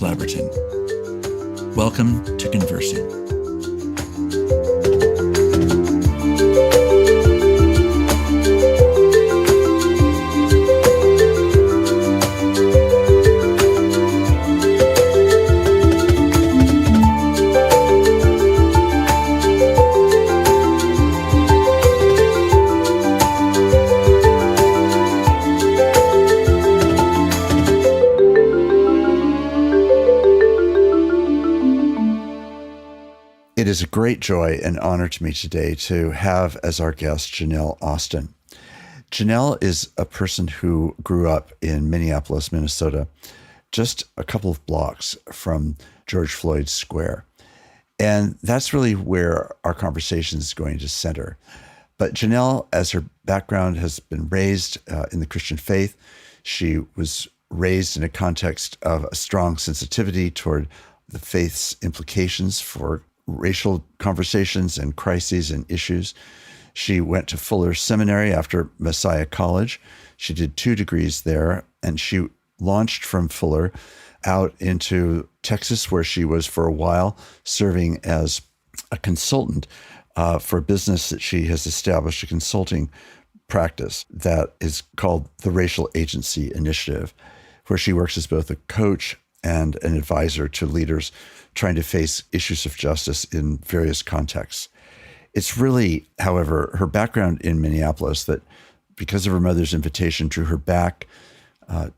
Laberton. Welcome to Conversing. It is a great joy and honor to me today to have as our guest Jeanelle Austin. Jeanelle is a person who grew up in Minneapolis, Minnesota, just a couple of blocks from George Floyd Square. And that's really where our conversation is going to center. But Jeanelle, as her background has been raised in the Christian faith, she was raised in a context of a strong sensitivity toward the faith's implications for racial conversations and crises and issues. She went to Fuller Seminary after Messiah College. She did 2 degrees there, and she launched from Fuller out into Texas, where she was for a while serving as a consultant for a business that she has established, a consulting practice that is called the Racial Agency Initiative, where she works as both a coach and an advisor to leaders trying to face issues of justice in various contexts. It's really, however, her background in Minneapolis that, because of her mother's invitation, drew her back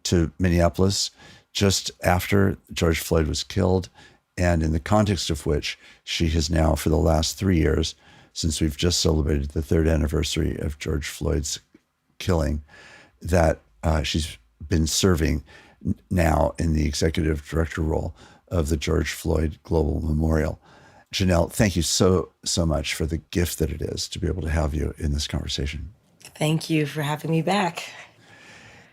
to Minneapolis just after George Floyd was killed, and in the context of which she has now, for the last 3 years, since we've just celebrated the 3rd anniversary of George Floyd's killing, that she's been serving now in the executive director role of the George Floyd Global Memorial. Jeanelle, thank you so much for the gift that it is to be able to have you in this conversation. Thank you for having me back.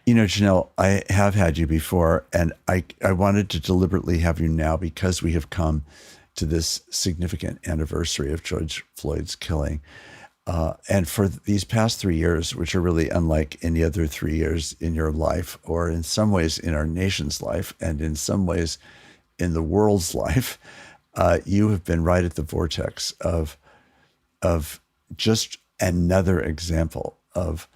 You know, Jeanelle, I have had you before, and I wanted to deliberately have you now because we have come to this significant anniversary of George Floyd's killing. And for these past 3 years, which are really unlike any other 3 years in your life, or in some ways in our nation's life, and in some ways in the world's life, you have been right at the vortex of just another example of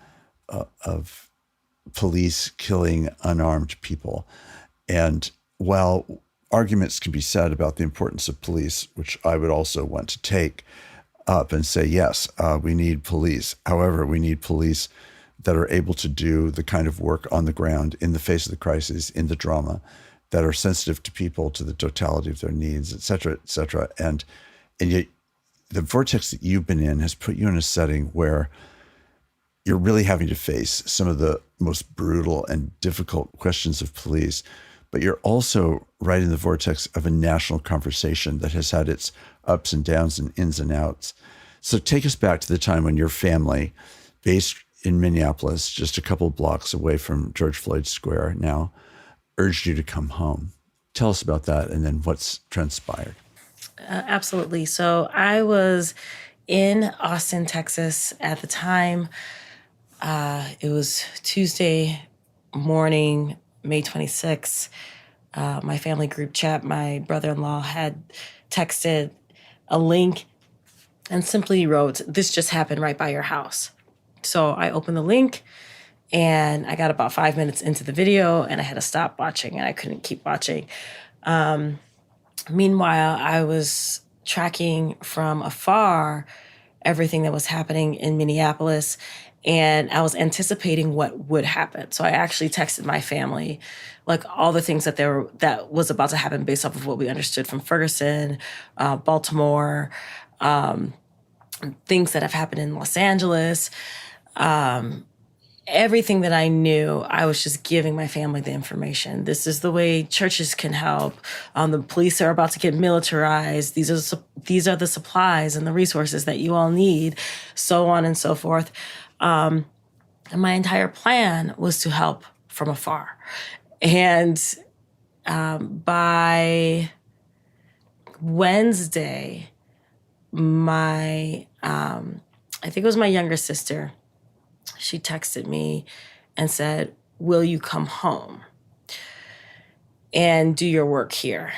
police killing unarmed people. And while arguments can be said about the importance of police, which I would also want to take up and say, yes, we need police. However, we need police that are able to do the kind of work on the ground in the face of the crisis, in the drama, that are sensitive to people, to the totality of their needs, et cetera, et cetera. And yet the vortex that you've been in has put you in a setting where you're really having to face some of the most brutal and difficult questions of police, but you're also right in the vortex of a national conversation that has had its ups and downs and ins and outs. So take us back to the time when your family, based in Minneapolis, just a couple of blocks away from George Floyd Square now, urged you to come home. Tell us about that and then what's transpired. Absolutely. So I was in Austin, Texas at the time. It was Tuesday morning, May 26th. My family group chat, my brother-in-law had texted a link and simply wrote, "This just happened right by your house." So I opened the link and I got about 5 minutes into the video and I had to stop watching and I couldn't keep watching. Meanwhile, I was tracking from afar everything that was happening in Minneapolis, and I was anticipating what would happen. So I actually texted my family, like all the things that was about to happen based off of what we understood from Ferguson, Baltimore, things that have happened in Los Angeles. Everything that I knew, I was just giving my family the information. This is the way churches can help. The police are about to get militarized. These are the supplies and the resources that you all need, so on and so forth. And my entire plan was to help from afar. And by Wednesday, I think it was my younger sister, she texted me and said, "Will you come home?" and do your work here.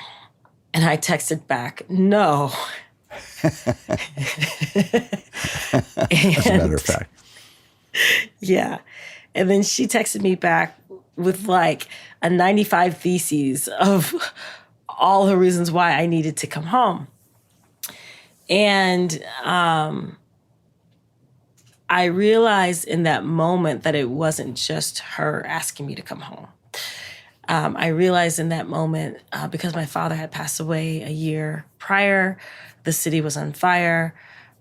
And I texted back, no. As a matter of fact. Yeah. And then she texted me back with like a 95 theses of all the reasons why I needed to come home. And I realized in that moment that it wasn't just her asking me to come home. I realized in that moment, because my father had passed away a year prior, the city was on fire,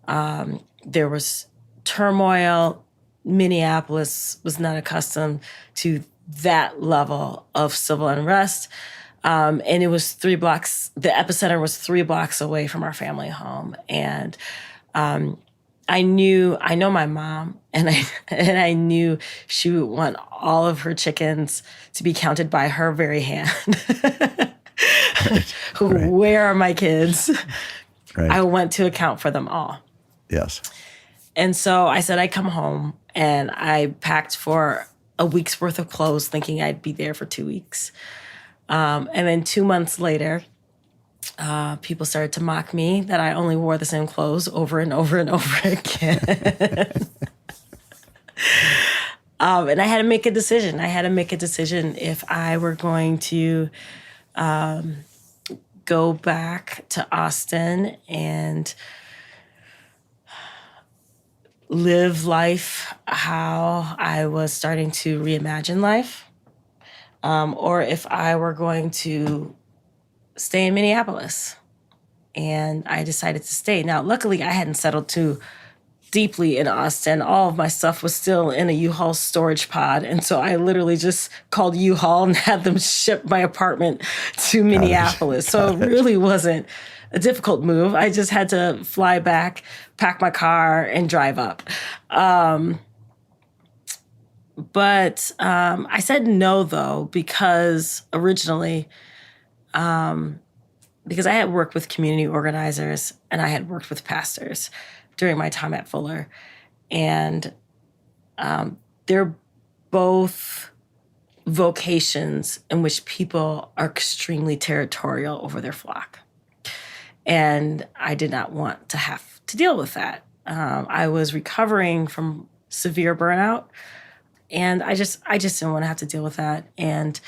there was turmoil. Minneapolis was not accustomed to that level of civil unrest. And it was 3 blocks, the epicenter was 3 blocks away from our family home. And I know my mom, and I knew she would want all of her chickens to be counted by her very hand. Right. Where are my kids? Right. I want to account for them all. Yes. And so I said I'd come home, and I packed for a week's worth of clothes thinking I'd be there for 2 weeks. And then 2 months later, people started to mock me that I only wore the same clothes over and over and over again. And I had to make a decision. I had to make a decision if I were going to go back to Austin and live life how I was starting to reimagine life, or if I were going to stay in Minneapolis. And I decided to stay. Now, luckily, I hadn't settled too deeply in Austin. All of my stuff was still in a U-Haul storage pod. And so I literally just called U-Haul and had them ship my apartment to Minneapolis. So it really wasn't a difficult move. I just had to fly back, pack my car, and drive up. But I said no, though, because originally, because I had worked with community organizers and I had worked with pastors during my time at Fuller. And they're both vocations in which people are extremely territorial over their flock. And I did not want to have to deal with that. I was recovering from severe burnout, and I just didn't want to have to deal with that. And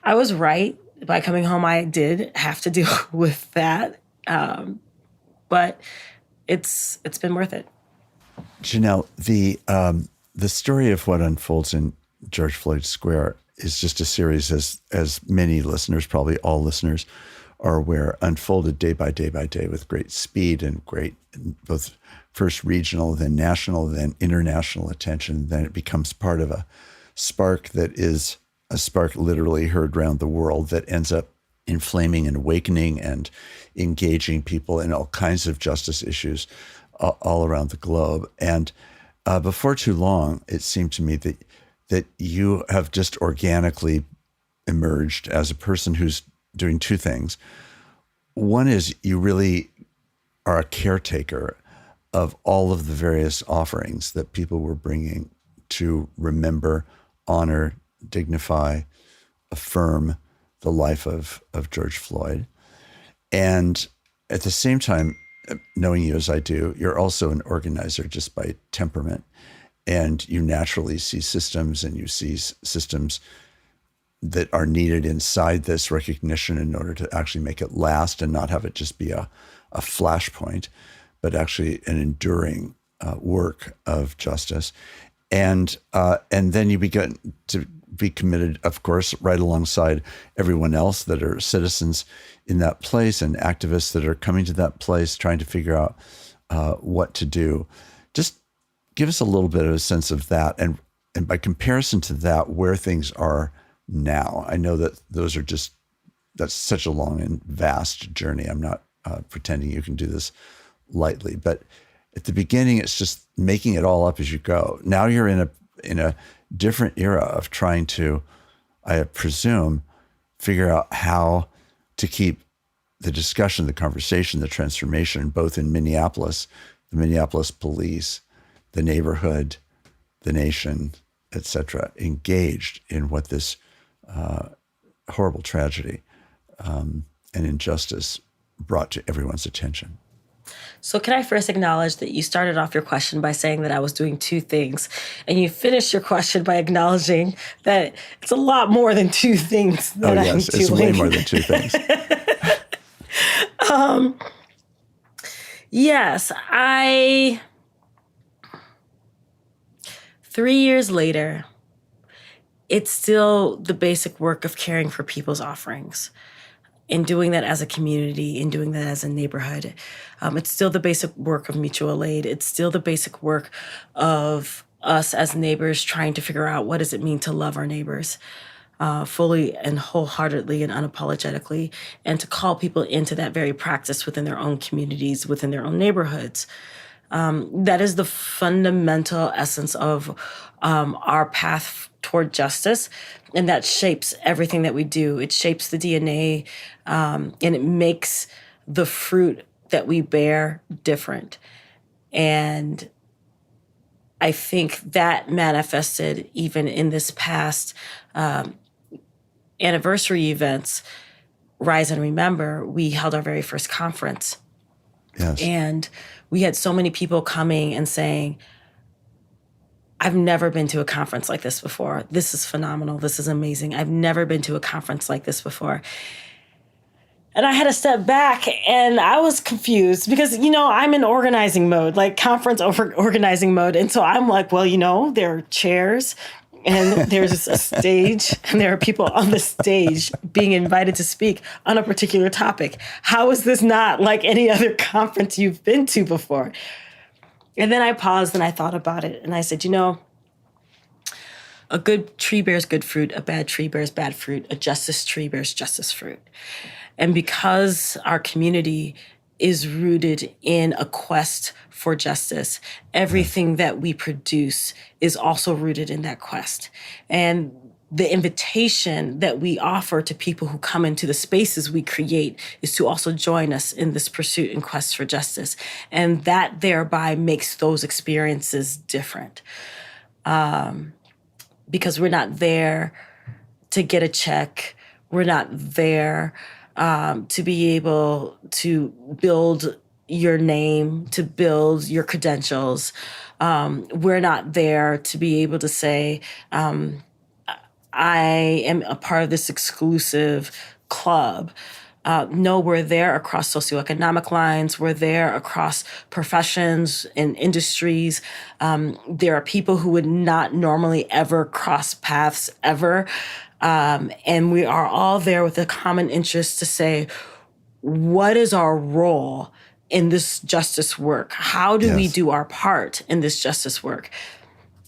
I was right. By coming home, I did have to deal with that. But it's been worth it. Jeanelle, the story of what unfolds in George Floyd Square is just a series, as many listeners, probably all listeners, are aware, unfolded day by day by day with great speed and great, both first regional, then national, then international attention. Then it becomes part of a spark that is a spark literally heard around the world that ends up inflaming and awakening and engaging people in all kinds of justice issues all around the globe. And before too long, it seemed to me that you have just organically emerged as a person who's doing two things. One is you really are a caretaker of all of the various offerings that people were bringing to remember, honor, dignify, affirm the life of George Floyd. And at the same time, knowing you as I do, you're also an organizer just by temperament. And you naturally see systems, and you see systems that are needed inside this recognition in order to actually make it last and not have it just be a flashpoint, but actually an enduring work of justice. And then you begin to be committed, of course, right alongside everyone else that are citizens in that place and activists that are coming to that place, trying to figure out what to do. Just give us a little bit of a sense of that. And by comparison to that, where things are now. I know that that's such a long and vast journey. I'm not pretending you can do this lightly, but at the beginning, it's just making it all up as you go. Now you're in a different era of trying to, I presume, figure out how to keep the discussion, the conversation, the transformation, both in Minneapolis, the Minneapolis police, the neighborhood, the nation, et cetera, engaged in what this horrible tragedy and injustice brought to everyone's attention. So can I first acknowledge that you started off your question by saying that I was doing two things, and you finished your question by acknowledging that it's a lot more than two things that I'm doing. It's way more than two things. Yes, 3 years later, it's still the basic work of caring for people's offerings and doing that as a community and doing that as a neighborhood. It's still the basic work of mutual aid. It's still the basic work of us as neighbors trying to figure out what does it mean to love our neighbors fully and wholeheartedly and unapologetically, and to call people into that very practice within their own communities, within their own neighborhoods. That is the fundamental essence of our path toward justice, and that shapes everything that we do. It shapes the DNA, and it makes the fruit that we bear different. And I think that manifested even in this past anniversary events, Rise and Remember. We held our very first conference. Yes. And we had so many people coming and saying, I've never been to a conference like this before. This is phenomenal. This is amazing. I've never been to a conference like this before. And I had to step back, and I was confused because, I'm in organizing mode, like conference organizing mode. And so I'm like, well, there are chairs and there's a stage and there are people on the stage being invited to speak on a particular topic. How is this not like any other conference you've been to before? And then I paused and I thought about it. And I said, a good tree bears good fruit. A bad tree bears bad fruit. A justice tree bears justice fruit. And because our community is rooted in a quest for justice, everything that we produce is also rooted in that quest. And the invitation that we offer to people who come into the spaces we create is to also join us in this pursuit and quest for justice. And that thereby makes those experiences different. Because we're not there to get a check. We're not there to be able to build your name, to build your credentials. We're not there to be able to say, I am a part of this exclusive club. No, we're there across socioeconomic lines. We're there across professions and industries. There are people who would not normally ever cross paths ever. And we are all there with a common interest to say, what is our role in this justice work? How do we do our part in this justice work?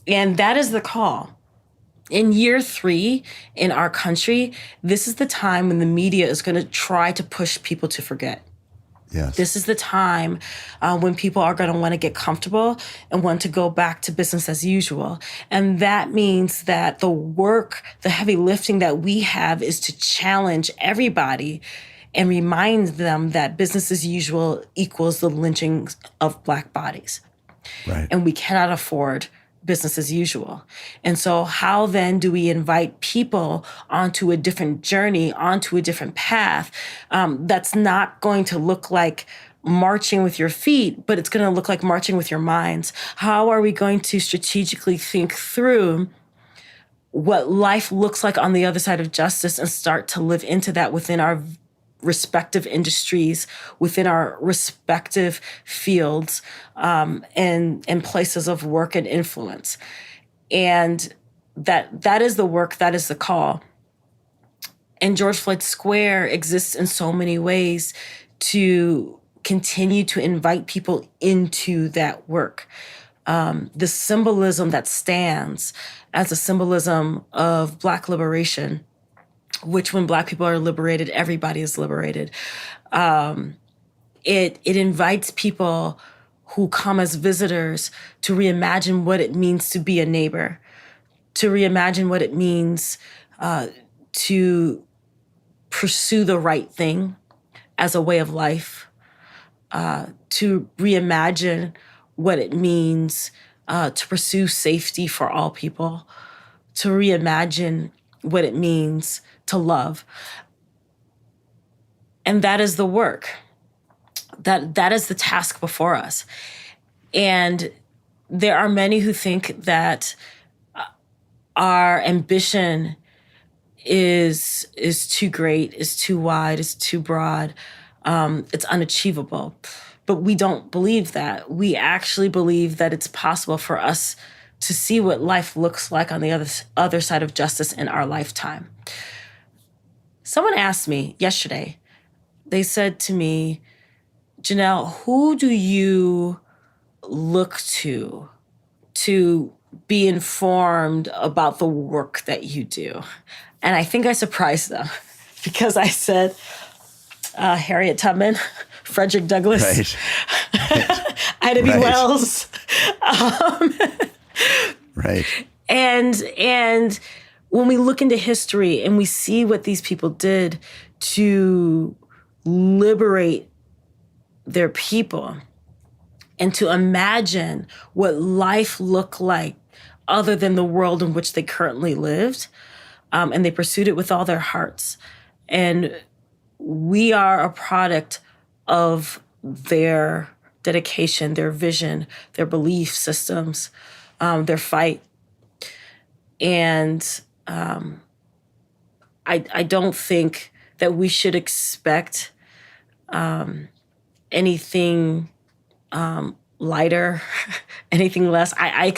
And that is the call. In year 3 in our country, this is the time when the media is going to try to push people to forget. Yes. This is the time when people are going to want to get comfortable and want to go back to business as usual. And that means that the work, the heavy lifting that we have is to challenge everybody and remind them that business as usual equals the lynching of Black bodies. Right. And we cannot afford business as usual. And so how then do we invite people onto a different journey, onto a different path that's not going to look like marching with your feet, but it's going to look like marching with your minds? How are we going to strategically think through what life looks like on the other side of justice and start to live into that within our respective industries, within our respective fields, and places of work and influence? And that is the work, that is the call. And George Floyd Square exists in so many ways to continue to invite people into that work. The symbolism that stands as a symbolism of Black liberation, which when Black people are liberated, everybody is liberated. It invites people who come as visitors to reimagine what it means to be a neighbor, to reimagine what it means to pursue the right thing as a way of life, to reimagine what it means to pursue safety for all people, to reimagine what it means to love. And that is the work. That is the task before us. And there are many who think that our ambition is too great, is too wide, is too broad. It's unachievable. But we don't believe that. We actually believe that it's possible for us to see what life looks like on the other side of justice in our lifetime. Someone asked me yesterday, they said to me, Jeanelle, who do you look to be informed about the work that you do? And I think I surprised them because I said Harriet Tubman, Frederick Douglass, right. Ida B. Wells. Right. And when we look into history and we see what these people did to liberate their people and to imagine what life looked like other than the world in which they currently lived, and they pursued it with all their hearts. And we are a product of their dedication, their vision, their belief systems, their fight. And I don't think that we should expect anything lighter, anything less. I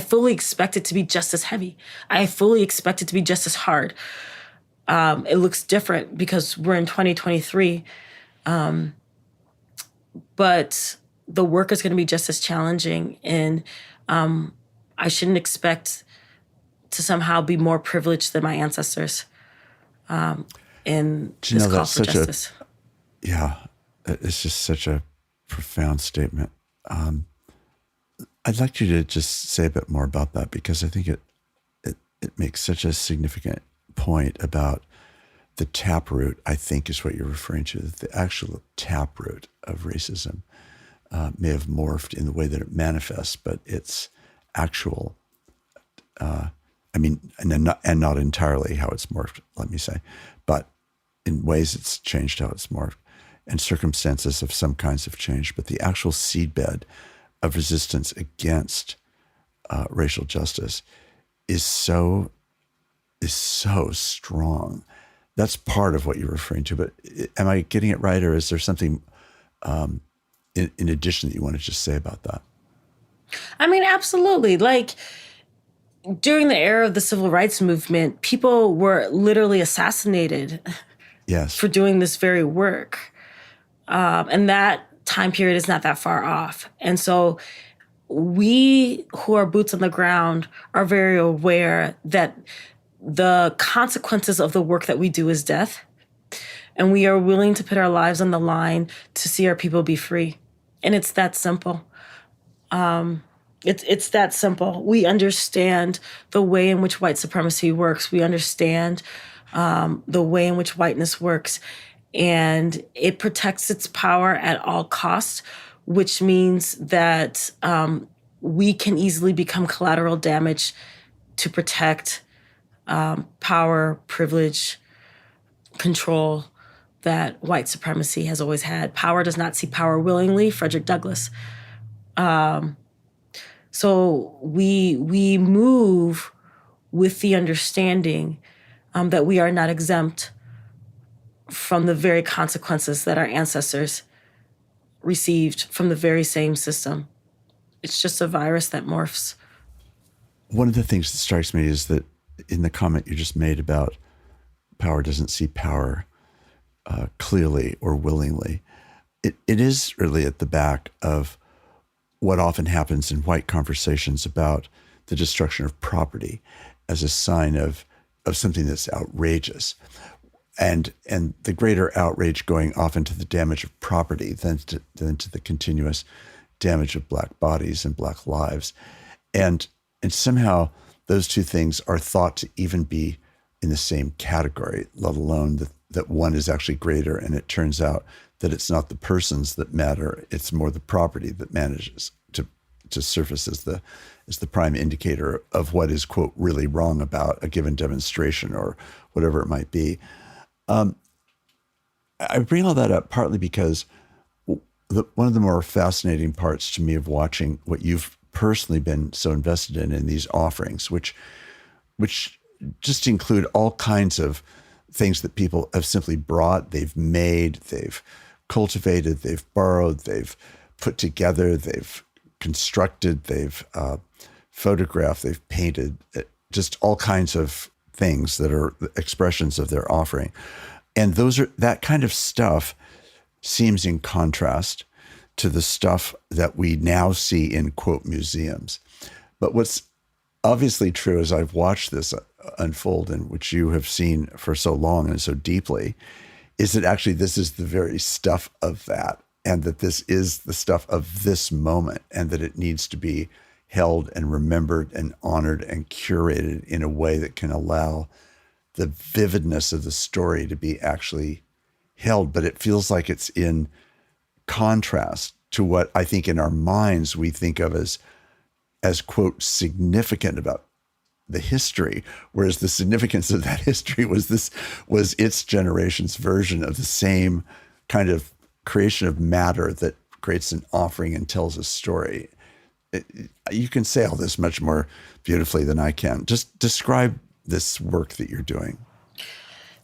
fully expect it to be just as heavy. I fully expect it to be just as hard. It looks different because we're in 2023. But the work is going to be just as challenging. And I shouldn't expect to somehow be more privileged than my ancestors in this call for justice. It's just such a profound statement. I'd like you to just say a bit more about that, because I think it makes such a significant point about the taproot, I think is what you're referring to, that the actual taproot of racism may have morphed in the way that it manifests, but its actual, and not entirely how it's morphed, let me say, but in ways it's changed how it's morphed, and circumstances of some kinds have changed, but the actual seedbed of resistance against racial justice is so strong. That's part of what you're referring to, but am I getting it right, or is there something in addition that you want to just say about that? I mean, absolutely. Like, during the era of the civil rights movement, people were literally assassinated for doing this very work. And that time period is not that far off. And so we who are boots on the ground are very aware that the consequences of the work that we do is death. And we are willing to put our lives on the line to see our people be free. And it's that simple. It's that simple. We understand the way in which white supremacy works. We understand the way in which whiteness works. And it protects its power at all costs, which means that we can easily become collateral damage to protect power, privilege, control that white supremacy has always had. Power does not see power willingly, Frederick Douglass. So we move with the understanding that we are not exempt from the very consequences that our ancestors received from the very same system. It's just a virus that morphs. One of the things that strikes me is that in the comment you just made about power doesn't see power clearly or willingly, it is really at the back of what often happens in white conversations about the destruction of property as a sign of something that's outrageous. And the greater outrage going often to the damage of property than to the continuous damage of Black bodies and Black lives. And somehow those two things are thought to even be in the same category, let alone that one is actually greater. And it turns out that it's not the persons that matter, it's more the property that manages to surface as the prime indicator of what is, quote, really wrong about a given demonstration or whatever it might be. I bring all that up partly because one of the more fascinating parts to me of watching what you've personally been so invested in these offerings, which just include all kinds of things that people have simply brought, they've made, they've cultivated, they've borrowed, they've put together, they've constructed, they've photographed, they've painted, just all kinds of things that are expressions of their offering. And that kind of stuff seems in contrast to the stuff that we now see in, quote, museums. But what's obviously true as I've watched this unfold, and which you have seen for so long and so deeply, is that actually this is the very stuff of that, and that this is the stuff of this moment, and that it needs to be held and remembered and honored and curated in a way that can allow the vividness of the story to be actually held. But it feels like it's in contrast to what I think in our minds we think of as quote, significant about the history, whereas the significance of that history was its generation's version of the same kind of creation of matter that creates an offering and tells a story. You can say all this much more beautifully than I can. Just describe this work that you're doing.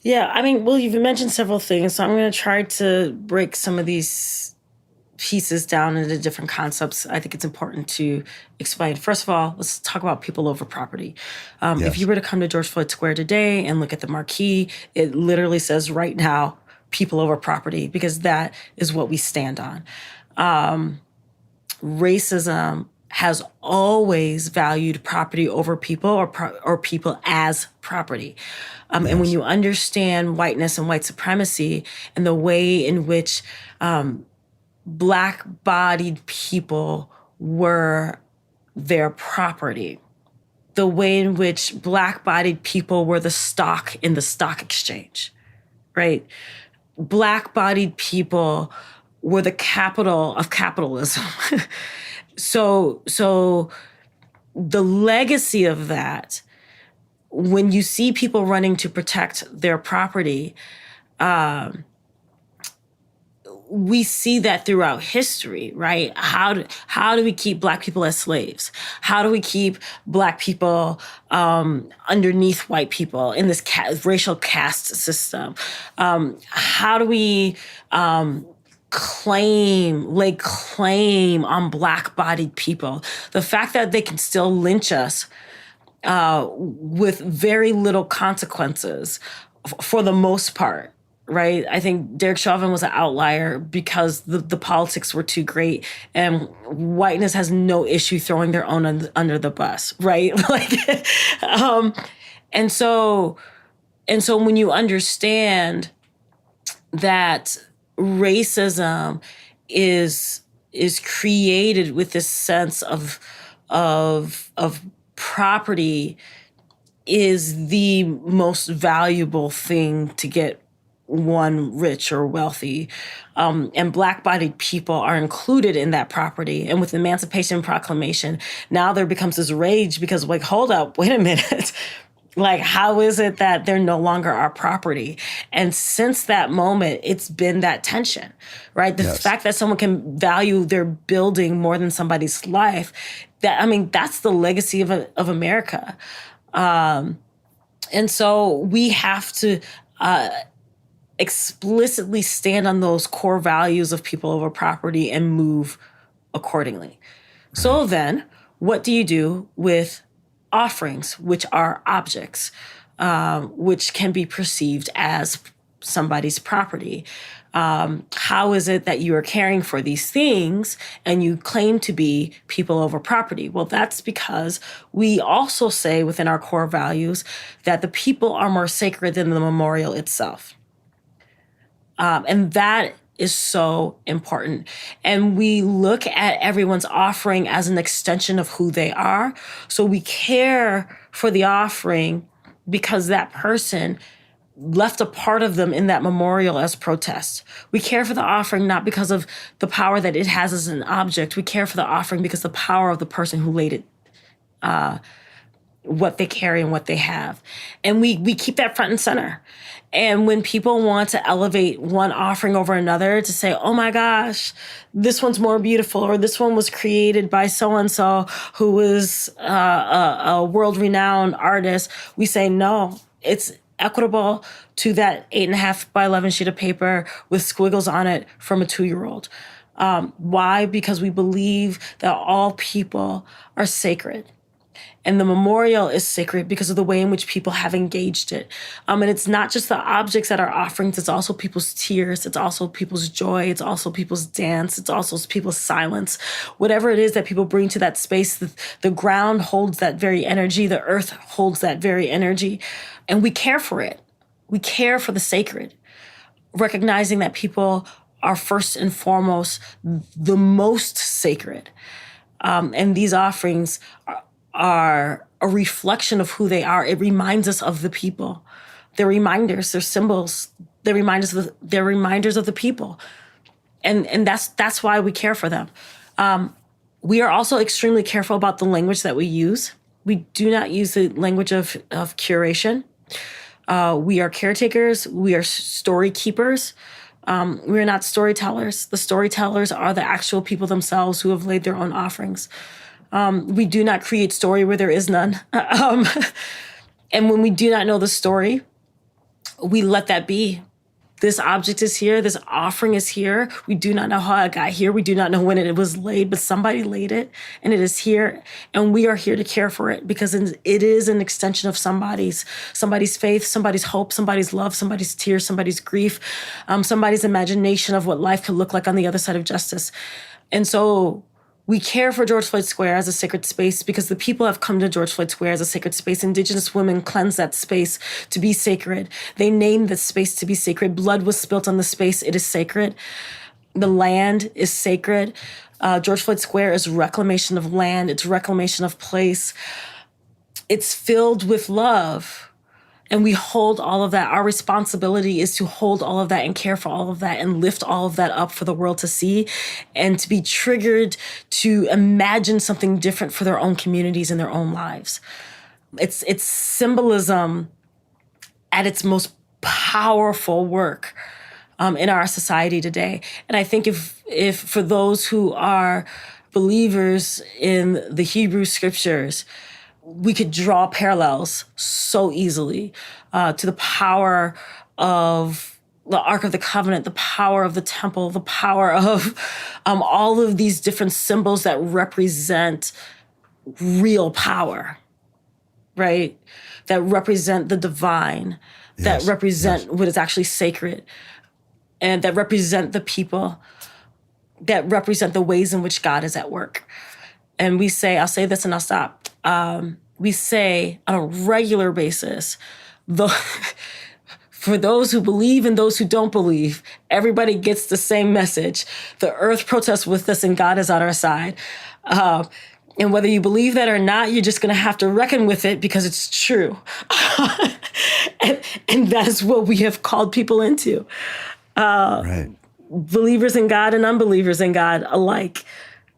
Yeah, I mean, well, you've mentioned several things, so I'm going to try to break some of these pieces down into different concepts. I think it's important to explain. First of all, let's talk about people over property. Yes. If you were to come to George Floyd Square today and look at the marquee, it literally says right now, people over property, because that is what we stand on. Racism has always valued property over people, or people as property. Yes. And when you understand whiteness and white supremacy and the way in which Black-bodied people were their property, the way in which Black-bodied people were the stock in the stock exchange, right? Black-bodied people were the capital of capitalism. So the legacy of that, when you see people running to protect their property, we see that throughout history, right? How do we keep Black people as slaves? How do we keep Black people underneath white people in this racial caste system? How do we lay claim on Black-bodied people? The fact that they can still lynch us with very little consequences for the most part, right? I think Derek Chauvin was an outlier because the politics were too great, and whiteness has no issue throwing their own under the bus, right? And so when you understand that racism is created with this sense of property is the most valuable thing to get one rich or wealthy, and Black-bodied people are included in that property. And with the Emancipation Proclamation, now there becomes this rage because, like, hold up, wait a minute. Like, how is it that they're no longer our property? And since that moment, it's been that tension, right? The fact that someone can value their building more than somebody's life, that's the legacy of America. And so we have to explicitly stand on those core values of people over property and move accordingly. Right. So then, what do you do with offerings, which are objects, which can be perceived as somebody's property? How is it that you are caring for these things and you claim to be people over property? Well, that's because we also say within our core values that the people are more sacred than the memorial itself. And that is so important. And we look at everyone's offering as an extension of who they are. So we care for the offering because that person left a part of them in that memorial as protest. We care for the offering not because of the power that it has as an object. We care for the offering because the power of the person who laid it, what they carry and what they have. And we keep that front and center. And when people want to elevate one offering over another to say, oh my gosh, this one's more beautiful, or this one was created by so-and-so who was a world-renowned artist, we say, no, it's equitable to that 8.5 by 11 sheet of paper with squiggles on it from a 2-year-old. Why? Because we believe that all people are sacred. And the memorial is sacred because of the way in which people have engaged it. And it's not just the objects that are offerings, it's also people's tears, it's also people's joy, it's also people's dance, it's also people's silence. Whatever it is that people bring to that space, the ground holds that very energy, the earth holds that very energy, and we care for it. We care for the sacred, recognizing that people are first and foremost the most sacred. And these offerings are a reflection of who they are. It reminds us of the people. They're reminders, they're symbols, they're reminders of the people. And that's why we care for them. We are also extremely careful about the language that we use. We do not use the language of curation. We are caretakers, we are story keepers. We're not storytellers. The storytellers are the actual people themselves who have laid their own offerings. We do not create story where there is none. And when we do not know the story, we let that be. This object is here. This offering is here. We do not know how it got here. We do not know when it was laid, but somebody laid it and it is here. And we are here to care for it because it is an extension of somebody's faith, somebody's hope, somebody's love, somebody's tears, somebody's grief, somebody's imagination of what life could look like on the other side of justice. And so we care for George Floyd Square as a sacred space because the people have come to George Floyd Square as a sacred space. Indigenous women cleansed that space to be sacred. They named the space to be sacred. Blood was spilt on the space. It is sacred. The land is sacred. George Floyd Square is reclamation of land. It's reclamation of place. It's filled with love. And we hold all of that. Our responsibility is to hold all of that and care for all of that and lift all of that up for the world to see and to be triggered to imagine something different for their own communities and their own lives. It's symbolism at its most powerful work in our society today. And I think if for those who are believers in the Hebrew scriptures, we could draw parallels so easily to the power of the Ark of the Covenant, the power of the temple, the power of all of these different symbols that represent real power, right? That represent the divine, that represent what is actually sacred, and that represent the people, that represent the ways in which God is at work. And we say, I'll say this and I'll stop. We say on a regular basis, for those who believe and those who don't believe, everybody gets the same message. The earth protests with us and God is on our side. And whether you believe that or not, you're just going to have to reckon with it because it's true. and that is what we have called people into. Right. Believers in God and unbelievers in God alike.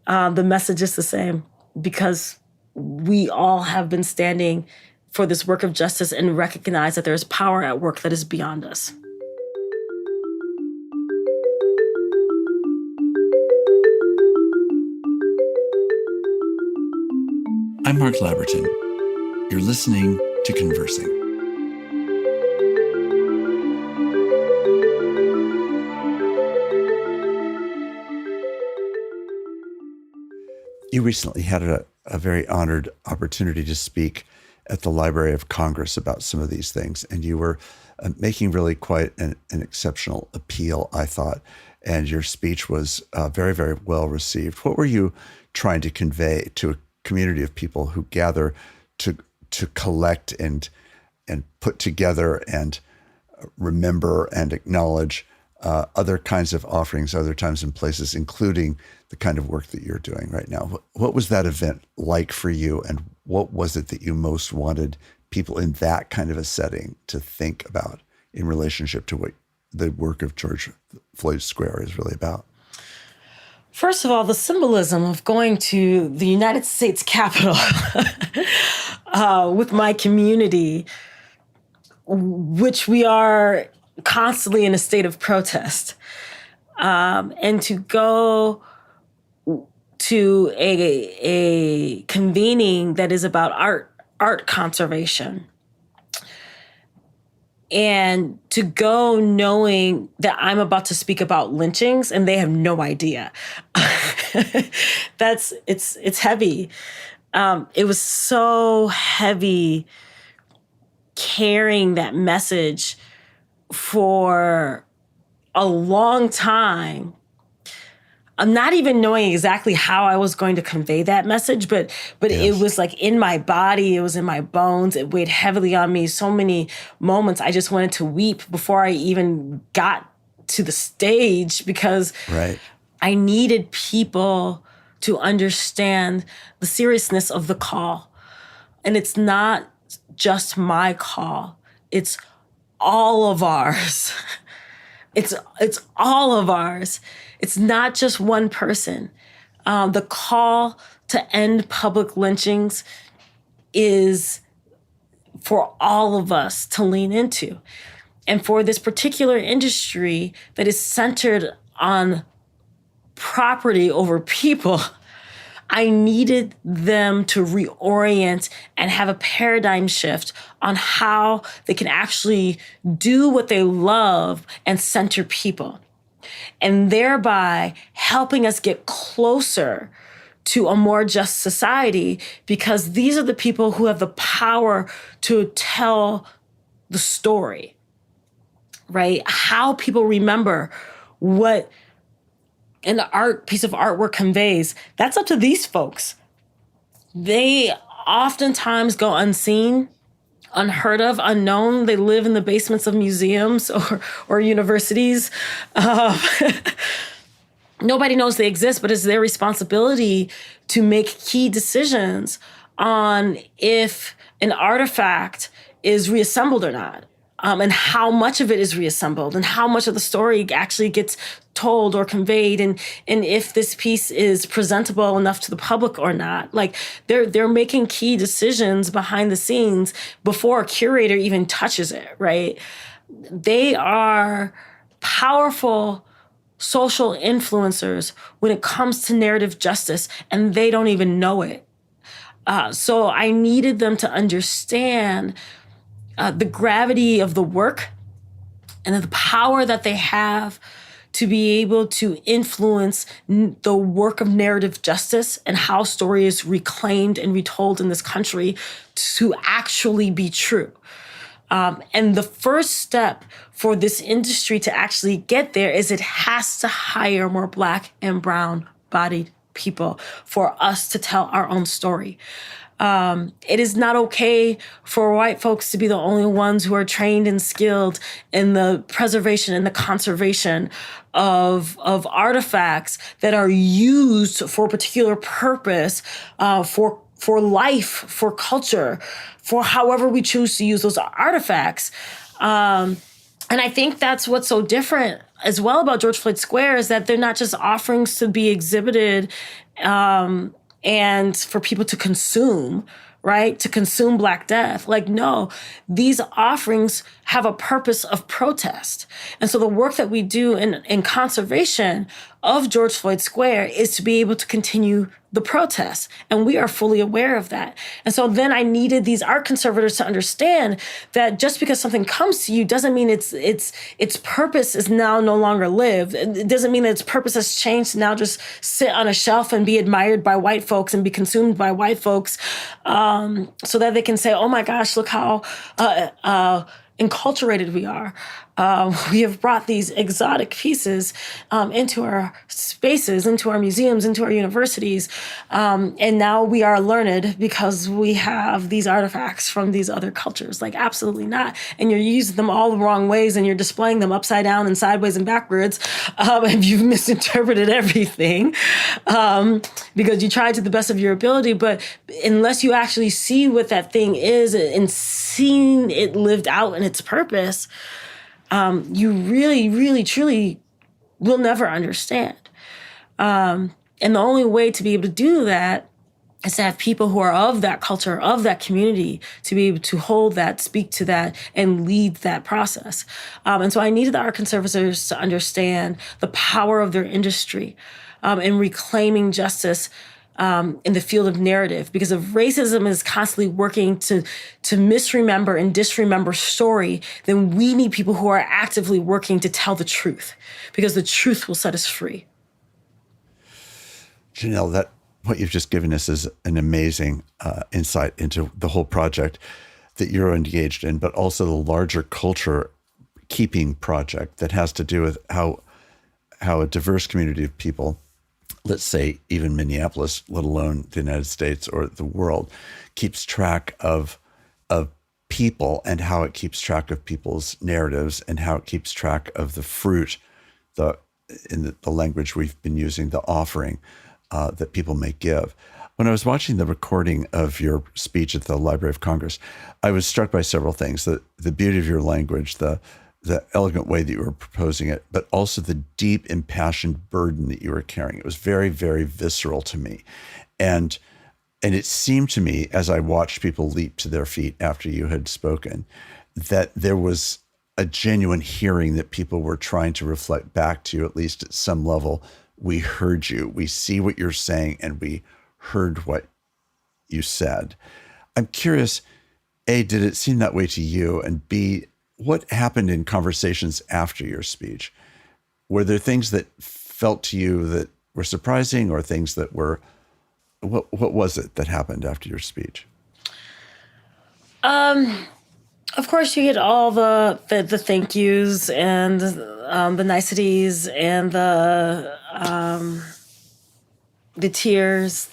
The message is the same because we all have been standing for this work of justice and recognize that there is power at work that is beyond us. I'm Mark Labberton. You're listening to Conversing. You recently had a very honored opportunity to speak at the Library of Congress about some of these things, and you were making really quite an exceptional appeal, I thought, and your speech was very, very well received. What were you trying to convey to a community of people who gather to collect and put together and remember and acknowledge other kinds of offerings, other times and places, including the kind of work that you're doing right now? What was that event like for you, and what was it that you most wanted people in that kind of a setting to think about in relationship to what the work of George Floyd Square is really about? First of all, the symbolism of going to the United States Capitol with my community, which we are constantly in a state of protest, and to go to a convening that is about art conservation, and to go knowing that I'm about to speak about lynchings and they have no idea. It's heavy. It was so heavy carrying that message for a long time. I'm not even knowing exactly how I was going to convey that message, but yes. It was like in my body, it was in my bones, it weighed heavily on me. So many moments I just wanted to weep before I even got to the stage, because I needed people to understand the seriousness of the call. And it's not just my call, it's all of ours. It's all of ours. It's not just one person. The call to end public lynchings is for all of us to lean into. And for this particular industry that is centered on property over people, I needed them to reorient and have a paradigm shift on how they can actually do what they love and center people, and thereby helping us get closer to a more just society, because these are the people who have the power to tell the story, right? How people remember what an piece of artwork conveys, that's up to these folks. They oftentimes go unseen, unheard of, unknown. They live in the basements of museums or universities. Nobody knows they exist, but it's their responsibility to make key decisions on if an artifact is reassembled or not. And how much of it is reassembled, and how much of the story actually gets told or conveyed, and if this piece is presentable enough to the public or not. Like they're making key decisions behind the scenes before a curator even touches it, right? They are powerful social influencers when it comes to narrative justice, and they don't even know it. So I needed them to understand the gravity of the work and the power that they have to be able to influence the work of narrative justice and how story is reclaimed and retold in this country to actually be true. And the first step for this industry to actually get there is it has to hire more Black and brown bodied people for us to tell our own story. It is not okay for white folks to be the only ones who are trained and skilled in the preservation and the conservation of artifacts that are used for a particular purpose, for life, for culture, for however we choose to use those artifacts. And I think that's what's so different as well about George Floyd Square, is that they're not just offerings to be exhibited and for people to consume, right? To consume Black death. Like, no, these offerings have a purpose of protest. And so the work that we do in conservation of George Floyd Square is to be able to continue the protest. And we are fully aware of that. And so then I needed these art conservators to understand that just because something comes to you doesn't mean its purpose is now no longer lived. It doesn't mean that its purpose has changed to now just sit on a shelf and be admired by white folks and be consumed by white folks, so that they can say, oh my gosh, look how enculturated we are. We have brought these exotic pieces into our spaces, into our museums, into our universities. And now we are learned because we have these artifacts from these other cultures. Like, absolutely not. And you're using them all the wrong ways, and you're displaying them upside down and sideways and backwards. And you've misinterpreted everything because you tried to the best of your ability. But unless you actually see what that thing is and seen it lived out in its purpose, you really, really, truly will never understand. And the only way to be able to do that is to have people who are of that culture, of that community, to be able to hold that, speak to that, and lead that process. And so I needed the art conservators to understand the power of their industry in reclaiming justice in the field of narrative, because if racism is constantly working to misremember and disremember story, then we need people who are actively working to tell the truth, because the truth will set us free. Jeanelle, that what you've just given us is an amazing insight into the whole project that you're engaged in, but also the larger culture keeping project that has to do with how a diverse community of people, let's say even Minneapolis, let alone the United States or the world, keeps track of people, and how it keeps track of people's narratives, and how it keeps track of the fruit, in the language we've been using, the offering that people may give. When I was watching the recording of your speech at the Library of Congress, I was struck by several things: the beauty of your language, the elegant way that you were proposing it, but also the deep, impassioned burden that you were carrying. It was very, very visceral to me. And it seemed to me, as I watched people leap to their feet after you had spoken, that there was a genuine hearing, that people were trying to reflect back to you, at least at some level. We heard you, we see what you're saying, and we heard what you said. I'm curious, A, did it seem that way to you? And B, what happened in conversations after your speech? Were there things that felt to you that were surprising, or things that were, what was it that happened after your speech? Of course, you get all the thank yous and the niceties and the tears.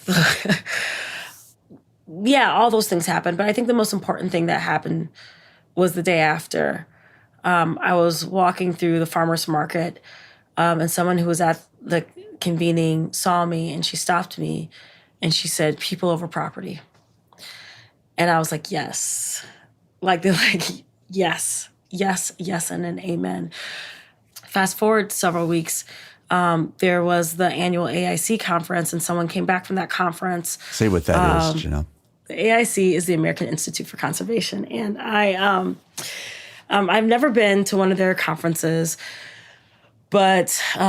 Yeah, all those things happen. But I think the most important thing that happened was the day after. I was walking through the farmer's market, and someone who was at the convening saw me, and she stopped me, and she said, "People over property." And I was like, yes. They're like, yes, yes, yes, and an amen. Fast forward several weeks, there was the annual AIC conference, and someone came back from that conference. Say what that is, Jeanelle. The AIC is the American Institute for Conservation, and I've never been to one of their conferences, but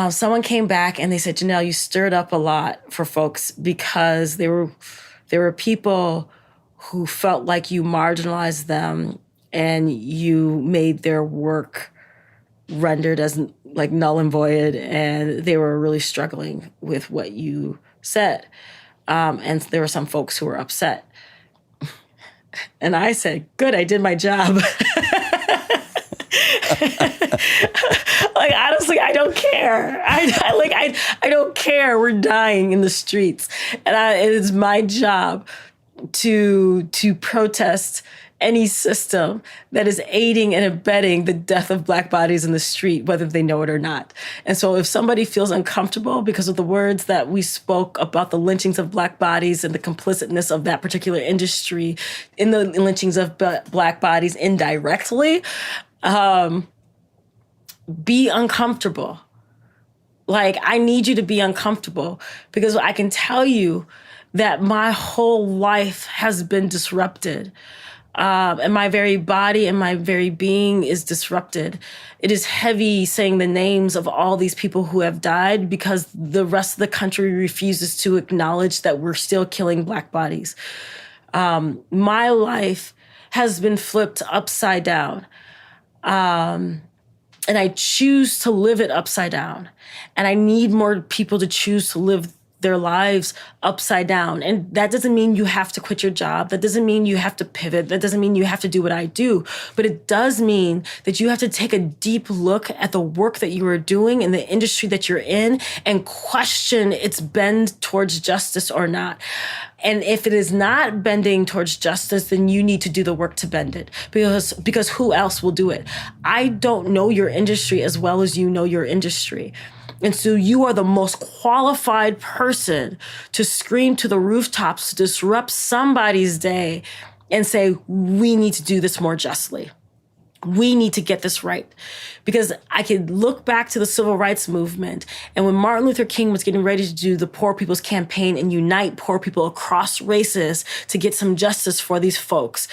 someone came back and they said, "Jeanelle, you stirred up a lot for folks, because there were people who felt like you marginalized them and you made their work rendered as like null and void, and they were really struggling with what you said. And there were some folks who were upset." And I said, "Good, I did my job." Honestly, I don't care. I don't care. We're dying in the streets, and it is my job to protest any system that is aiding and abetting the death of Black bodies in the street, whether they know it or not. And so if somebody feels uncomfortable because of the words that we spoke about the lynchings of Black bodies and the complicitness of that particular industry in the lynchings of Black bodies indirectly, be uncomfortable. I need you to be uncomfortable, because I can tell you that my whole life has been disrupted. And my very body and my very being is disrupted. It is heavy saying the names of all these people who have died, because the rest of the country refuses to acknowledge that we're still killing Black bodies. My life has been flipped upside down. And I choose to live it upside down. And I need more people to choose to live their lives upside down. And that doesn't mean you have to quit your job. That doesn't mean you have to pivot. That doesn't mean you have to do what I do. But it does mean that you have to take a deep look at the work that you are doing in the industry that you're in and question its bend towards justice or not. And if it is not bending towards justice, then you need to do the work to bend it, because who else will do it? I don't know your industry as well as you know your industry. And so you are the most qualified person to scream to the rooftops, to disrupt somebody's day and say, we need to do this more justly. We need to get this right, because I could look back to the civil rights movement, and when Martin Luther King was getting ready to do the Poor People's Campaign and unite poor people across races to get some justice for these folks,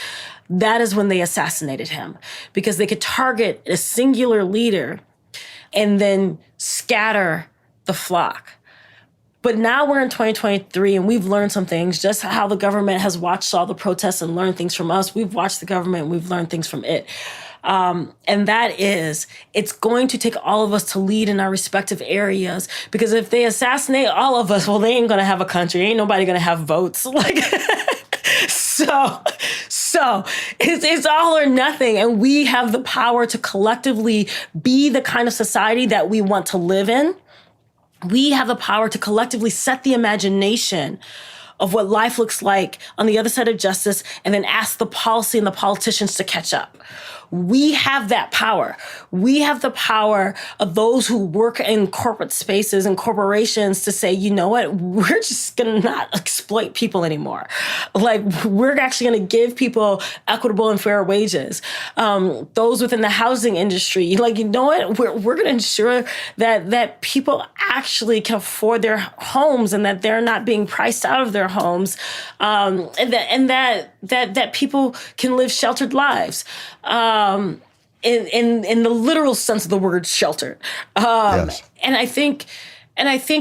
that is when they assassinated him, because they could target a singular leader and then scatter the flock. But now we're in 2023 and we've learned some things, just how the government has watched all the protests and learned things from us. We've watched the government and we've learned things from it. And that is, it's going to take all of us to lead in our respective areas, because if they assassinate all of us, well, they ain't going to have a country. Ain't nobody going to have votes. Like, so it's all or nothing. And we have the power to collectively be the kind of society that we want to live in. We have the power to collectively set the imagination of what life looks like on the other side of justice, and then ask the policy and the politicians to catch up. We have that power. We have the power of those who work in corporate spaces and corporations to say, you know what, we're just going to not exploit people anymore. Like, we're actually going to give people equitable and fair wages. Those within the housing industry, like, you know what, we're going to ensure that people actually can afford their homes and that they're not being priced out of their homes, and that people can live sheltered lives. In the literal sense of the word shelter. Yes. And I think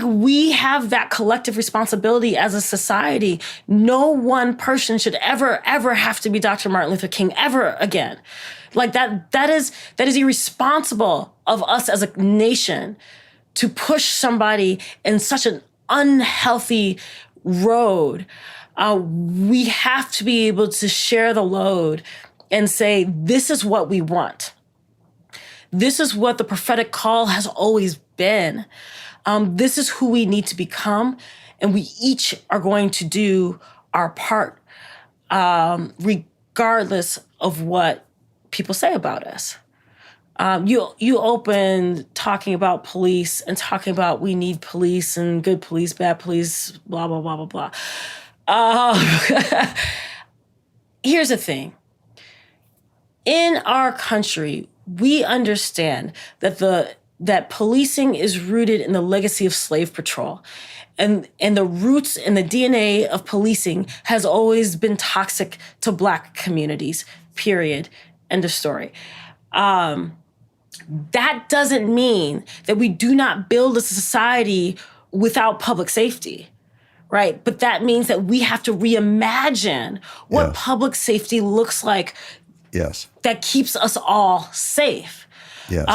we have that collective responsibility as a society. No one person should ever have to be Dr. Martin Luther King ever again. Like, that is irresponsible of us as a nation to push somebody in such an unhealthy road. We have to be able to share the load and say, this is what we want. This is what the prophetic call has always been. This is who we need to become. And we each are going to do our part, regardless of what people say about us. You opened talking about police and talking about we need police and good police, bad police, blah, blah, blah, blah, blah. Here's the thing. In our country, we understand that policing is rooted in the legacy of slave patrol. And the roots and the DNA of policing has always been toxic to Black communities, period. End of story. That doesn't mean that we do not build a society without public safety, right? But that means that we have to reimagine what public safety looks like. Yes. That keeps us all safe. Yes.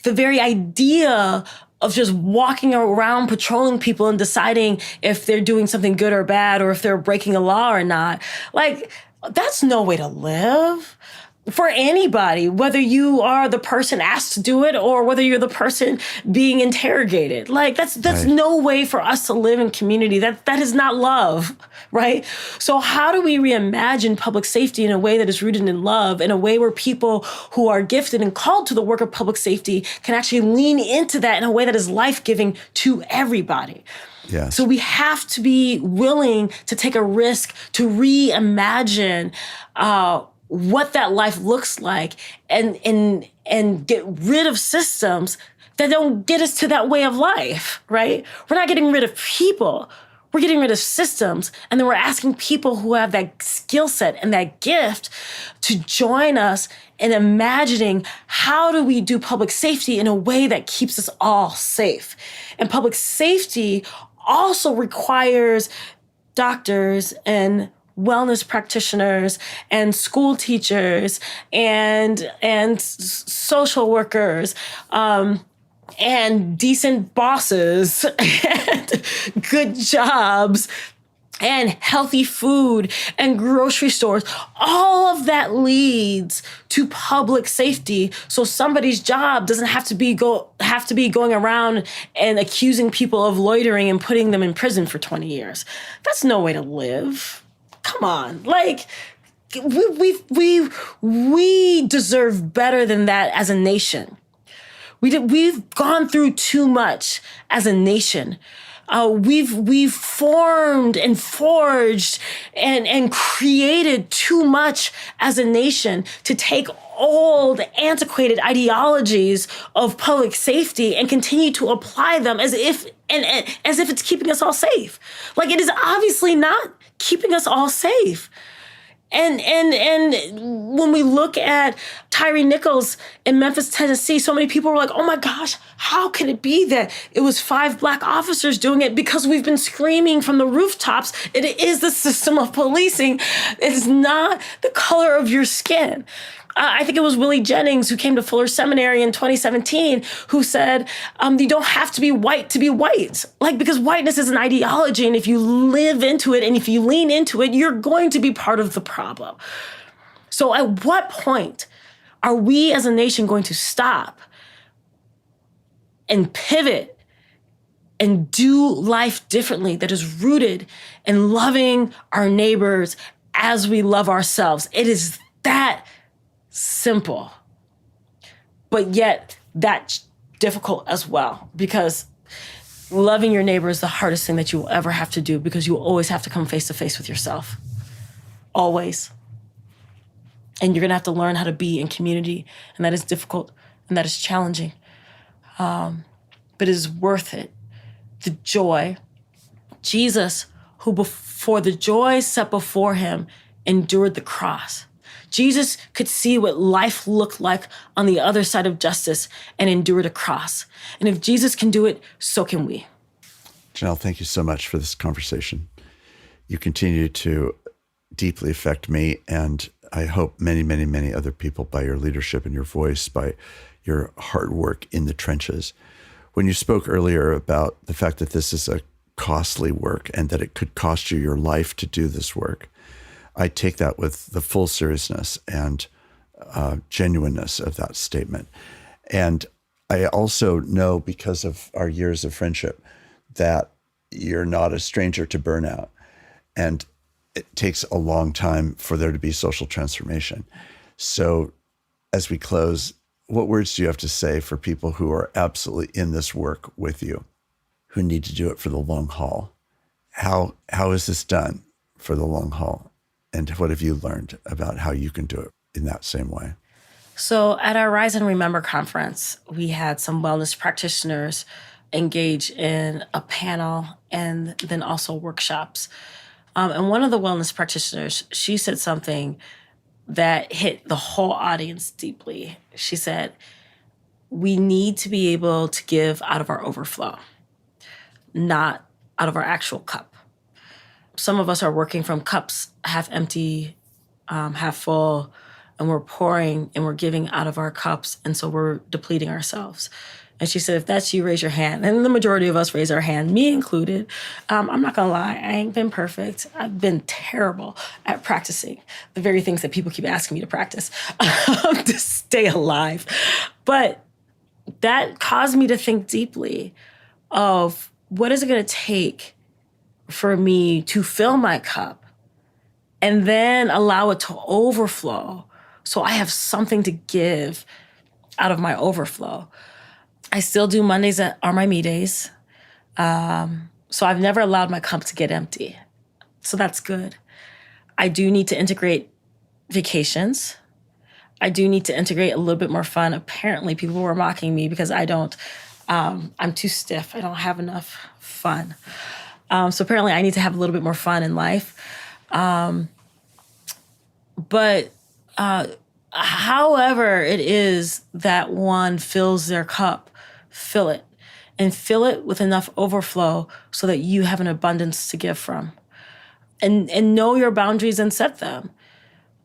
The very idea of just walking around patrolling people and deciding if they're doing something good or bad, or if they're breaking a law or not, like, that's no way to live. For anybody, whether you are the person asked to do it or whether you're the person being interrogated. Like, that's right. No way for us to live in community. That is not love, right? So how do we reimagine public safety in a way that is rooted in love, in a way where people who are gifted and called to the work of public safety can actually lean into that in a way that is life-giving to everybody? Yes. So we have to be willing to take a risk to reimagine what that life looks like, and get rid of systems that don't get us to that way of life, right? We're not getting rid of people. We're getting rid of systems. And then we're asking people who have that skill set and that gift to join us in imagining, how do we do public safety in a way that keeps us all safe? And public safety also requires doctors and wellness practitioners and school teachers and social workers, and decent bosses and good jobs and healthy food and grocery stores. All of that leads to public safety. So somebody's job doesn't have to be going around and accusing people of loitering and putting them in prison for 20 years. That's no way to live. Come on, like, we deserve better than that as a nation. We've gone through too much as a nation. We've formed and forged and created too much as a nation to take old, antiquated ideologies of public safety and continue to apply them as if it's keeping us all safe. Like, it is obviously not keeping us all safe. And when we look at Tyree Nichols in Memphis, Tennessee, so many people were like, oh my gosh, how can it be that it was 5 Black officers doing it? Because we've been screaming from the rooftops, it is the system of policing. It is not the color of your skin. I think it was Willie Jennings who came to Fuller Seminary in 2017 who said, you don't have to be white to be white. Like, because whiteness is an ideology, and if you live into it and if you lean into it, you're going to be part of the problem. So at what point are we as a nation going to stop and pivot and do life differently that is rooted in loving our neighbors as we love ourselves? It is that simple, but yet that's difficult as well, because loving your neighbor is the hardest thing that you will ever have to do, because you will always have to come face to face with yourself. Always. And you're going to have to learn how to be in community, and that is difficult and that is challenging. But it is worth it. The joy. Jesus, who for the joy set before him, endured the cross. Jesus could see what life looked like on the other side of justice and endured a cross. And if Jesus can do it, so can we. Jeanelle, thank you so much for this conversation. You continue to deeply affect me, and I hope many, many, many other people, by your leadership and your voice, by your hard work in the trenches. When you spoke earlier about the fact that this is a costly work and that it could cost you your life to do this work, I take that with the full seriousness and genuineness of that statement. And I also know, because of our years of friendship, that you're not a stranger to burnout. And it takes a long time for there to be social transformation. So as we close, what words do you have to say for people who are absolutely in this work with you, who need to do it for the long haul? How is this done for the long haul? And what have you learned about how you can do it in that same way? So at our Rise and Remember conference, we had some wellness practitioners engage in a panel and then also workshops. And one of the wellness practitioners, she said something that hit the whole audience deeply. She said, we need to be able to give out of our overflow, not out of our actual cup. Some of us are working from cups half empty, half full, and we're pouring and we're giving out of our cups, and so we're depleting ourselves. And she said, if that's you, raise your hand. And the majority of us raise our hand, me included. I'm not gonna lie, I ain't been perfect. I've been terrible at practicing the very things that people keep asking me to practice to stay alive. But that caused me to think deeply of, what is it gonna take for me to fill my cup and then allow it to overflow so I have something to give out of my overflow. I still do Mondays that are my me days. So I've never allowed my cup to get empty. So that's good. I do need to integrate vacations. I do need to integrate a little bit more fun. Apparently people were mocking me because I'm too stiff. I don't have enough fun. So apparently I need to have a little bit more fun in life. But however it is that one fills their cup, fill it. And fill it with enough overflow so that you have an abundance to give from. And know your boundaries and set them.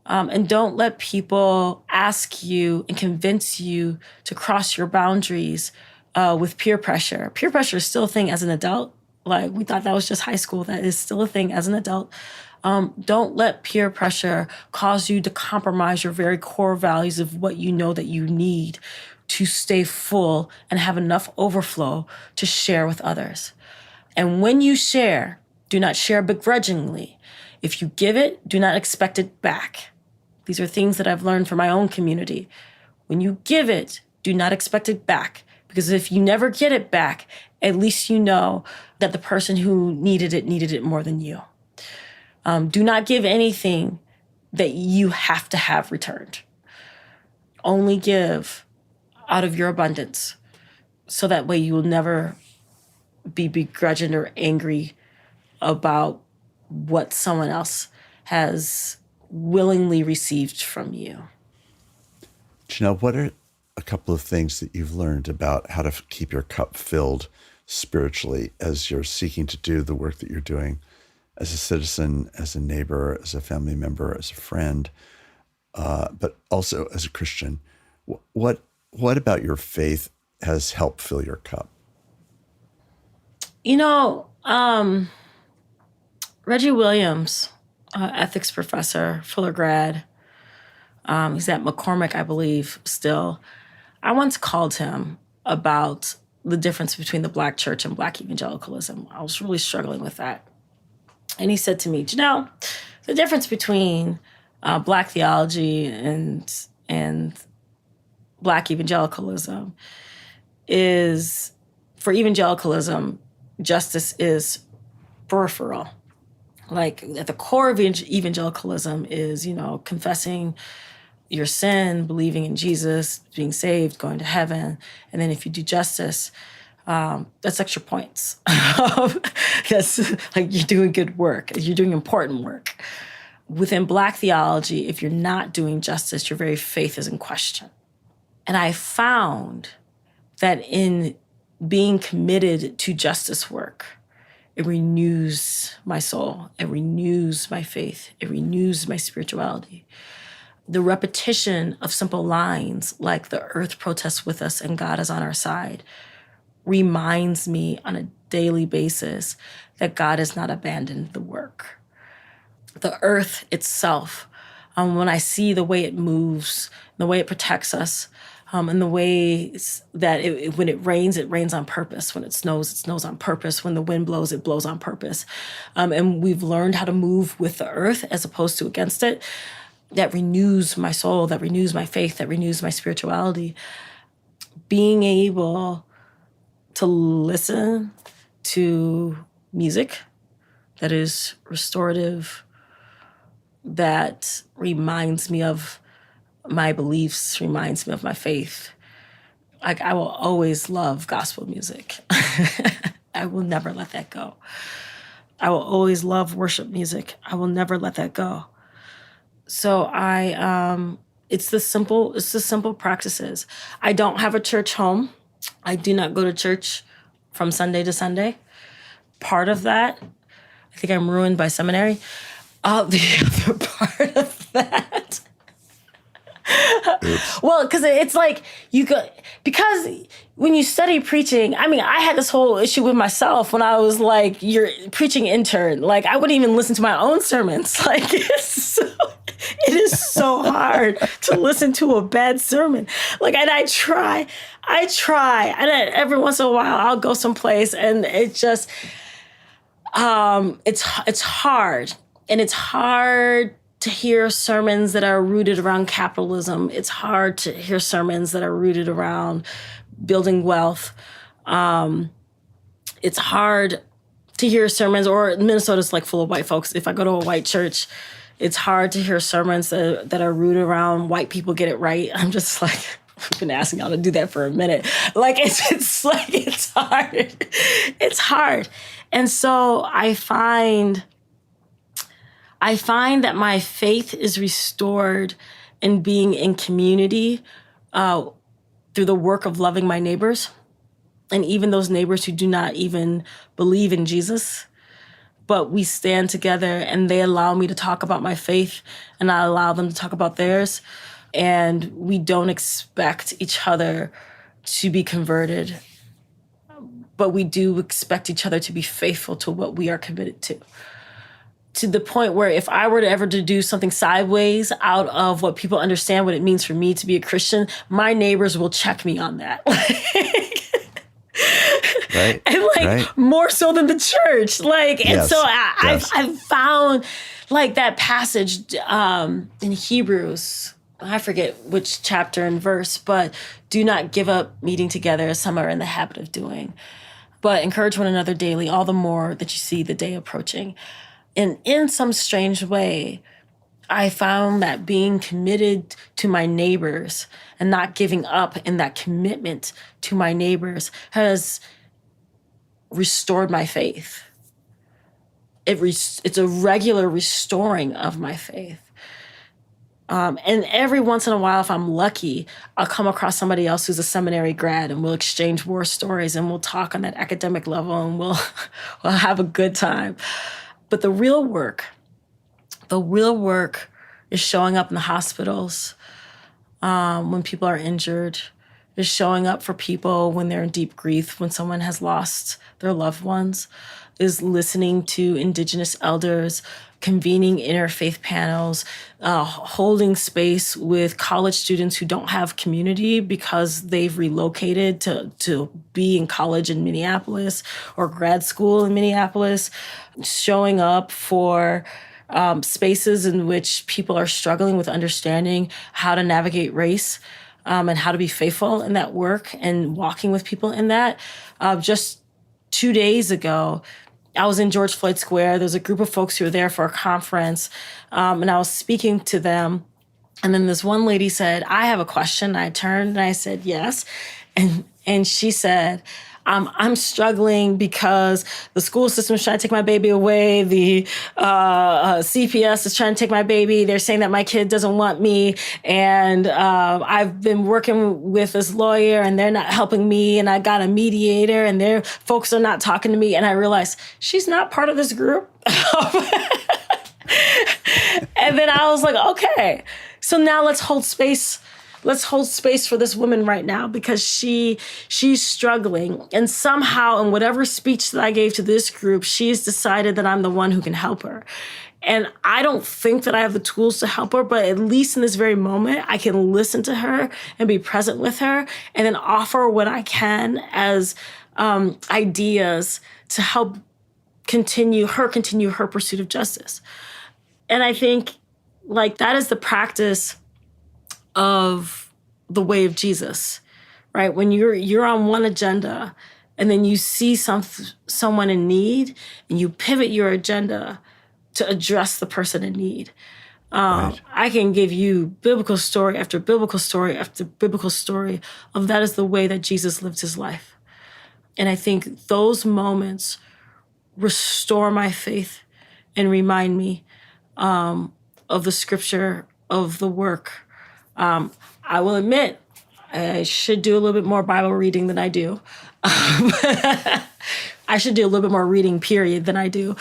And don't let people ask you and convince you to cross your boundaries with peer pressure. Peer pressure is still a thing as an adult. Like, we thought that was just high school. That is still a thing as an adult. Don't let peer pressure cause you to compromise your very core values of what you know that you need to stay full and have enough overflow to share with others. And when you share, do not share begrudgingly. If you give it, do not expect it back. These are things that I've learned from my own community. When you give it, do not expect it back. Because if you never get it back, at least you know that the person who needed it more than you. Do not give anything that you have to have returned. Only give out of your abundance, so that way you will never be begrudging or angry about what someone else has willingly received from you. Jeanelle, what are a couple of things that you've learned about how to keep your cup filled spiritually as you're seeking to do the work that you're doing as a citizen, as a neighbor, as a family member, as a friend, but also as a Christian? What about your faith has helped fill your cup? Reggie Williams, ethics professor, Fuller grad, he's at McCormick, I believe, still. I once called him about the difference between the Black church and Black evangelicalism. I was really struggling with that. And he said to me, Jeanelle, the difference between Black theology and Black evangelicalism is, for evangelicalism, justice is peripheral. Like, at the core of evangelicalism is, confessing your sin, believing in Jesus, being saved, going to heaven. And then if you do justice, that's extra points. That's like you're doing good work. You're doing important work. Within Black theology, if you're not doing justice, your very faith is in question. And I found that in being committed to justice work, it renews my soul. It renews my faith. It renews my spirituality. The repetition of simple lines like "the earth protests with us and God is on our side" reminds me on a daily basis that God has not abandoned the work. The earth itself, when I see the way it moves, the way it protects us, and the ways that when it rains on purpose. When it snows on purpose. When the wind blows, it blows on purpose. And we've learned how to move with the earth as opposed to against it. That renews my soul, that renews my faith, that renews my spirituality. Being able to listen to music that is restorative, that reminds me of my beliefs, reminds me of my faith. Like, I will always love gospel music. I will never let that go. I will always love worship music. I will never let that go. So it's the simple practices. I don't have a church home. I do not go to church from Sunday to Sunday. Part of that, I think I'm ruined by seminary. The other part of that, well, because it's like because when you study preaching, I mean, I had this whole issue with myself when I was like, you're preaching intern. Like, I wouldn't even listen to my own sermons. Like, it is so hard to listen to a bad sermon. Like, and I try, and every once in a while I'll go someplace, and it just, it's hard, and it's hard to hear sermons that are rooted around capitalism. It's hard to hear sermons that are rooted around building wealth. It's hard to hear sermons, or Minnesota's like full of white folks. If I go to a white church, it's hard to hear sermons that are rooted around white people get it right. I'm just like, I've been asking y'all to do that for a minute. Like, it's hard. It's hard. And so I find that my faith is restored in being in community through the work of loving my neighbors, and even those neighbors who do not even believe in Jesus. But we stand together, and they allow me to talk about my faith, and I allow them to talk about theirs. And we don't expect each other to be converted, but we do expect each other to be faithful to what we are committed to the point where if I were to ever to do something sideways out of what people understand what it means for me to be a Christian, my neighbors will check me on that. Right. And right. More so than the church. Like, and Yes. so Yes. I've found like that passage in Hebrews, I forget which chapter and verse, but do not give up meeting together as some are in the habit of doing. but encourage one another daily, all the more that you see the day approaching. And in some strange way, I found that being committed to my neighbors and not giving up in that commitment to my neighbors has restored my faith. It's a regular restoring of my faith. And every once in a while, if I'm lucky, I'll come across somebody else who's a seminary grad, and we'll exchange war stories, and we'll talk on that academic level, and we'll have a good time. But the real work is showing up in the hospitals when people are injured, is showing up for people when they're in deep grief, when someone has lost their loved ones, is listening to Indigenous elders, convening interfaith panels, holding space with college students who don't have community because they've relocated to be in college in Minneapolis or grad school in Minneapolis, showing up for spaces in which people are struggling with understanding how to navigate race and how to be faithful in that work and walking with people in that. Just 2 days ago, I was in George Floyd Square. There's a group of folks who were there for a conference, and I was speaking to them. And then this one lady said, "I have a question." I turned and I said, "Yes." And she said, I'm struggling because the school system is trying to take my baby away. The CPS is trying to take my baby. They're saying that my kid doesn't want me. And I've been working with this lawyer and they're not helping me. And I got a mediator and their folks are not talking to me. And I realized she's not part of this group. And then I was like, okay, so now let's hold space. Let's hold space for this woman right now because she's struggling. And somehow in whatever speech that I gave to this group, she's decided that I'm the one who can help her. And I don't think that I have the tools to help her, but at least in this very moment, I can listen to her and be present with her and then offer what I can as ideas to help continue her pursuit of justice. And I think like that is the practice of the way of Jesus, right? When you're on one agenda and then you see someone in need and you pivot your agenda to address the person in need. Right. I can give you biblical story after biblical story after biblical story of that is the way that Jesus lived his life. And I think those moments restore my faith and remind me of the scripture, of the work. I will admit, I should do a little bit more Bible reading than I do. I should do a little bit more reading, period, than I do.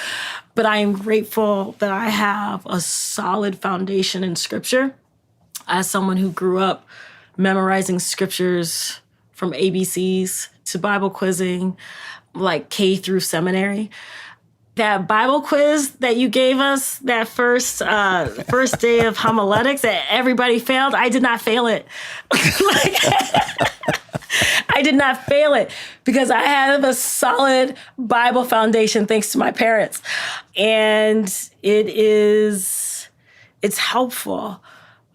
But I am grateful that I have a solid foundation in scripture as someone who grew up memorizing scriptures from ABCs to Bible quizzing, like K through seminary. That Bible quiz that you gave us that first day of homiletics that everybody failed, I did not fail it. I did not fail it because I have a solid Bible foundation thanks to my parents. And it's helpful.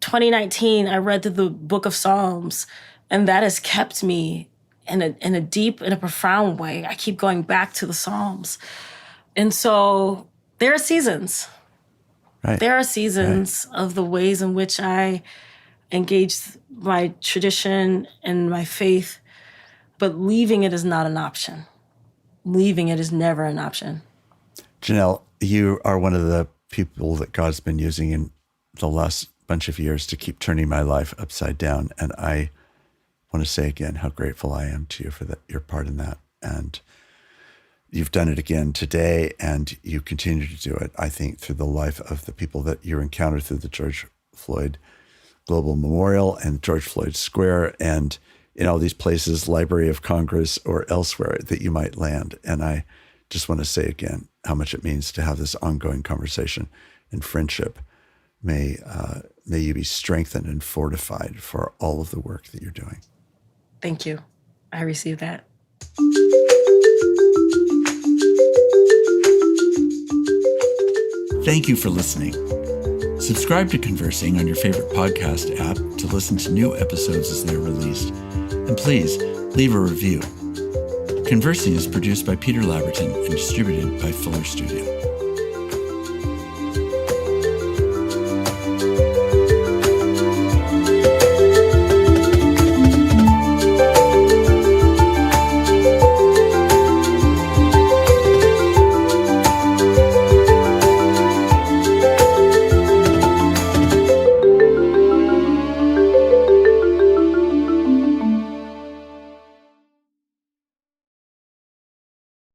2019, I read through the book of Psalms, and that has kept me in a deep, in a profound way. I keep going back to the Psalms. And so there are seasons. Right. There are seasons of the ways in which I engage my tradition and my faith, but leaving it is not an option. Leaving it is never an option. Jeanelle, you are one of the people that God's been using in the last bunch of years to keep turning my life upside down. And I want to say again how grateful I am to you for that, your part in that. And you've done it again today, and you continue to do it, I think, through the life of the people that you encountered through the George Floyd Global Memorial and George Floyd Square and in all these places, Library of Congress or elsewhere that you might land. And I just want to say again how much it means to have this ongoing conversation and friendship. May you be strengthened and fortified for all of the work that you're doing. Thank you. I receive that. Thank you for listening. Subscribe to Conversing on your favorite podcast app to listen to new episodes as they're released. And please leave a review. Conversing is produced by Peter Laberton and distributed by Fuller Studio.